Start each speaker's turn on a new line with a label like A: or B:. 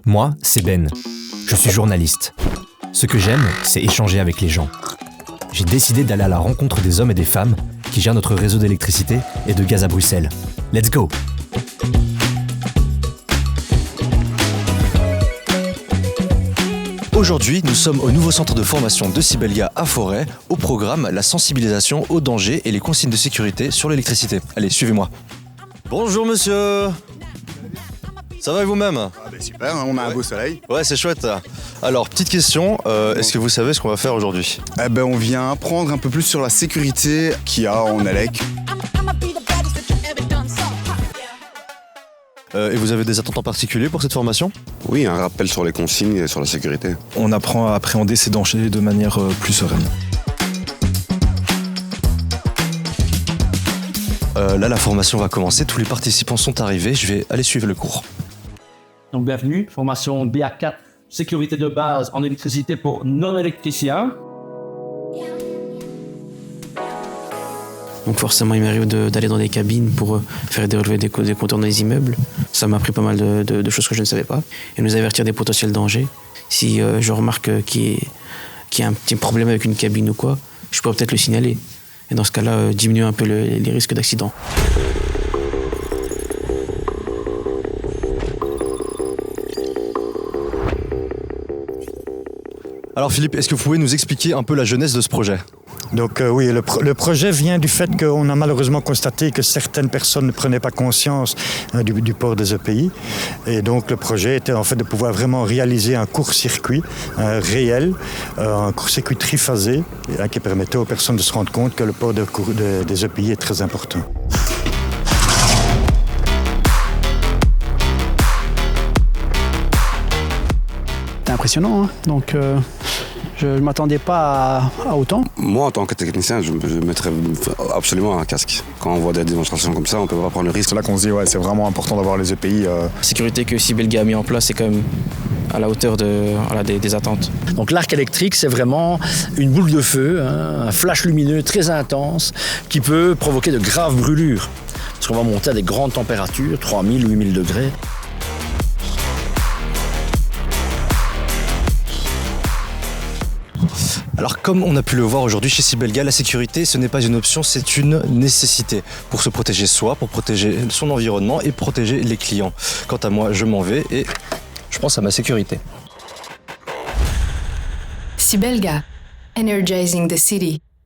A: Moi, c'est Ben. Je suis journaliste. Ce que j'aime, c'est échanger avec les gens. J'ai décidé d'aller à la rencontre des hommes et des femmes qui gèrent notre réseau d'électricité et de gaz à Bruxelles. Let's go!
B: Aujourd'hui, nous sommes au nouveau centre de formation de Sibelga à Forêt, au programme la sensibilisation aux dangers et les consignes de sécurité sur l'électricité. Allez, suivez-moi. Bonjour monsieur. Ça va et vous-même?
C: Super, hein, on a un beau soleil.
B: Ouais, c'est chouette. Alors, petite question, est-ce que vous savez ce qu'on va faire aujourd'hui?
C: On vient apprendre un peu plus sur la sécurité qu'il y a en ELEC.
B: Et vous avez des attentes en particulier pour cette formation?
D: Oui, un rappel sur les consignes et sur la sécurité.
E: On apprend à appréhender ces dangers de manière plus sereine.
B: Là, la formation va commencer, tous les participants sont arrivés, je vais aller suivre le cours.
F: Donc bienvenue, formation BA4, sécurité de base en électricité pour non-électriciens.
G: Donc forcément, il m'arrive d'aller dans des cabines pour faire des relevés des compteurs dans les immeubles. Ça m'a appris pas mal de choses que je ne savais pas. Et nous avertir des potentiels dangers. Si je remarque qu'il y a un petit problème avec une cabine ou quoi, je pourrais peut-être le signaler. Et dans ce cas-là, diminuer un peu les risques d'accident.
B: Alors Philippe, est-ce que vous pouvez nous expliquer un peu la genèse de ce projet?
H: Donc oui, le projet vient du fait qu'on a malheureusement constaté que certaines personnes ne prenaient pas conscience du port des EPI. Et donc le projet était en fait de pouvoir vraiment réaliser un court-circuit réel, un court-circuit triphasé qui permettait aux personnes de se rendre compte que le port des EPI est très important.
I: C'est impressionnant, hein. Donc je ne m'attendais pas à autant.
D: Moi, en tant que technicien, je mettrais absolument un casque. Quand on voit des démonstrations comme ça, on ne peut pas prendre le risque.
C: C'est là qu'on se dit, ouais, c'est vraiment important d'avoir les EPI.
G: La sécurité que Sibelga a mis en place est quand même à la hauteur des attentes.
J: Donc l'arc électrique, c'est vraiment une boule de feu, hein, un flash lumineux très intense qui peut provoquer de graves brûlures. Parce qu'on va monter à des grandes températures, 3000 ou 8000 degrés.
B: Alors comme on a pu le voir aujourd'hui chez Sibelga, la sécurité ce n'est pas une option, c'est une nécessité pour se protéger soi, pour protéger son environnement et protéger les clients. Quant à moi, je m'en vais et je pense à ma sécurité.
K: Sibelga, energizing the city.